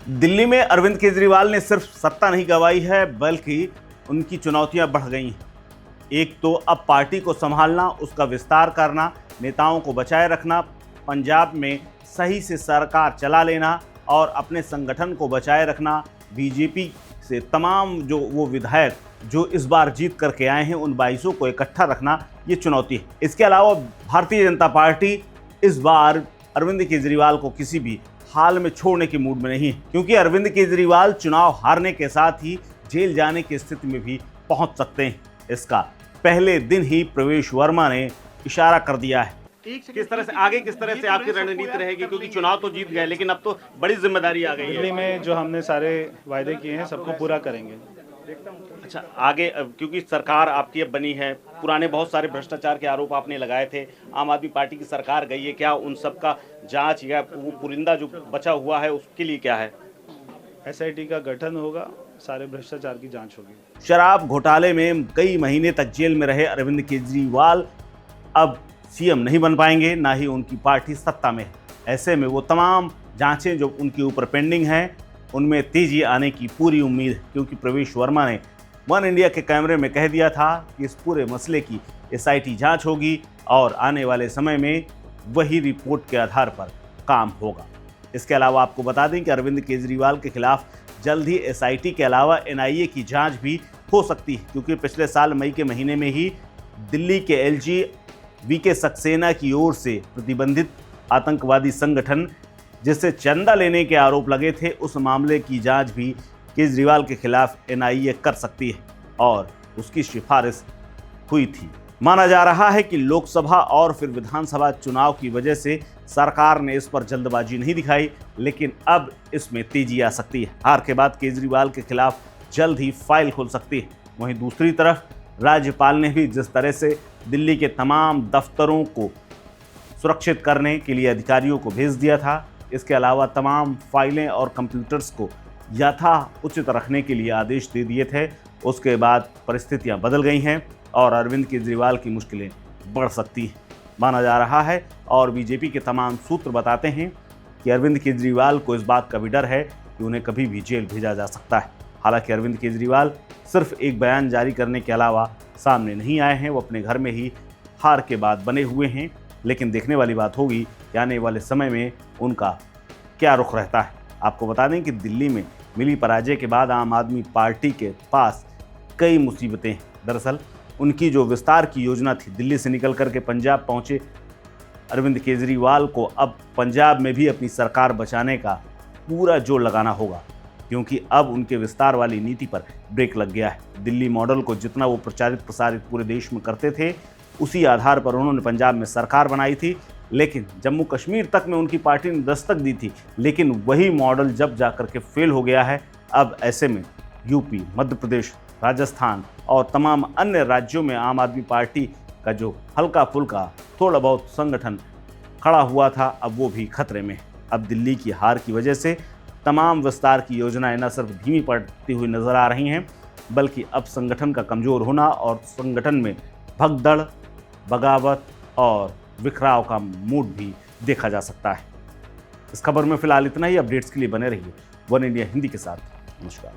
दिल्ली में अरविंद केजरीवाल ने सिर्फ सत्ता नहीं गंवाई है, बल्कि उनकी चुनौतियां बढ़ गई हैं। एक तो अब पार्टी को संभालना, उसका विस्तार करना, नेताओं को बचाए रखना, पंजाब में सही से सरकार चला लेना और अपने संगठन को बचाए रखना, बीजेपी से तमाम जो वो विधायक जो इस बार जीत करके आए हैं उन 22 को इकट्ठा रखना, ये चुनौती है। इसके अलावा भारतीय जनता पार्टी इस बार अरविंद केजरीवाल को किसी भी हाल में छोड़ने के मूड में नहीं है, क्योंकि अरविंद केजरीवाल चुनाव हारने के साथ ही जेल जाने की स्थिति में भी पहुंच सकते हैं। इसका पहले दिन ही प्रवेश वर्मा ने इशारा कर दिया है। किस तरह से आगे, किस तरह से आपकी रणनीति रहेगी, क्योंकि चुनाव तो जीत गए लेकिन अब तो बड़ी जिम्मेदारी आ गई है। दिल्ली में जो हमने सारे वायदे किए हैं सबको पूरा करेंगे। अच्छा, आगे क्योंकि सरकार आपकी अब बनी है, पुराने बहुत सारे भ्रष्टाचार के आरोप आपने लगाए थे, आम आदमी पार्टी की सरकार गई है, क्या उन सब का जांच या वो पुरिंदा जो बचा हुआ है उसके लिए क्या है? SIT का गठन होगा, सारे भ्रष्टाचार की जांच होगी। शराब घोटाले में कई महीने तक जेल में रहे अरविंद केजरीवाल अब सीएम नहीं बन पाएंगे, ना ही उनकी पार्टी सत्ता में है। ऐसे में वो तमाम जांचें जो उनके ऊपर पेंडिंग हैं उनमें तेजी आने की पूरी उम्मीद है, क्योंकि प्रवेश वर्मा ने वन इंडिया के कैमरे में कह दिया था कि इस पूरे मसले की SIT जांच होगी और आने वाले समय में वही रिपोर्ट के आधार पर काम होगा। इसके अलावा आपको बता दें कि अरविंद केजरीवाल के खिलाफ जल्द ही SIT के अलावा NIA की जांच भी हो सकती है, क्योंकि पिछले साल मई के महीने में ही दिल्ली के LG VK सक्सेना की ओर से प्रतिबंधित आतंकवादी संगठन जिससे चंदा लेने के आरोप लगे थे, उस मामले की जांच भी केजरीवाल के खिलाफ NIA कर सकती है और उसकी सिफारिश हुई थी। माना जा रहा है कि लोकसभा और फिर विधानसभा चुनाव की वजह से सरकार ने इस पर जल्दबाजी नहीं दिखाई, लेकिन अब इसमें तेजी आ सकती है। हार के बाद केजरीवाल के खिलाफ जल्द ही फाइल खुल सकती है। वहीं दूसरी तरफ राज्यपाल ने भी जिस तरह से दिल्ली के तमाम दफ्तरों को सुरक्षित करने के लिए अधिकारियों को भेज दिया था, इसके अलावा तमाम फाइलें और कंप्यूटर्स को यथा उचित रखने के लिए आदेश दे दिए थे, उसके बाद परिस्थितियां बदल गई हैं और अरविंद केजरीवाल की मुश्किलें बढ़ सकती हैं, माना जा रहा है। और बीजेपी के तमाम सूत्र बताते हैं कि अरविंद केजरीवाल को इस बात का भी डर है कि उन्हें कभी भी जेल भेजा जा सकता है। हालांकि अरविंद केजरीवाल सिर्फ एक बयान जारी करने के अलावा सामने नहीं आए हैं, वो अपने घर में ही हार के बाद बने हुए हैं, लेकिन देखने वाली बात होगी कि आने वाले समय में उनका क्या रुख रहता है। आपको बता दें कि दिल्ली में मिली पराजय के बाद आम आदमी पार्टी के पास कई मुसीबतें हैं। दरअसल उनकी जो विस्तार की योजना थी, दिल्ली से निकल करके पंजाब पहुंचे अरविंद केजरीवाल को अब पंजाब में भी अपनी सरकार बचाने का पूरा जोर लगाना होगा, क्योंकि अब उनके विस्तार वाली नीति पर ब्रेक लग गया है। दिल्ली मॉडल को जितना वो प्रचारित प्रसारित पूरे देश में करते थे, उसी आधार पर उन्होंने पंजाब में सरकार बनाई थी, लेकिन जम्मू कश्मीर तक में उनकी पार्टी ने दस्तक दी थी, लेकिन वही मॉडल जब जाकर के फेल हो गया है। अब ऐसे में यूपी, मध्य प्रदेश, राजस्थान और तमाम अन्य राज्यों में आम आदमी पार्टी का जो हल्का फुल्का थोड़ा बहुत संगठन खड़ा हुआ था, अब वो भी खतरे में। अब दिल्ली की हार की वजह से तमाम विस्तार की योजनाएं न सिर्फ धीमी पड़ती हुई नजर आ रही हैं, बल्कि अब संगठन का कमज़ोर होना और संगठन में भगदड़, बगावत और बिखराव का मूड भी देखा जा सकता है। इस खबर में फिलहाल इतना ही। अपडेट्स के लिए बने रहिए वन इंडिया हिंदी के साथ। नमस्कार।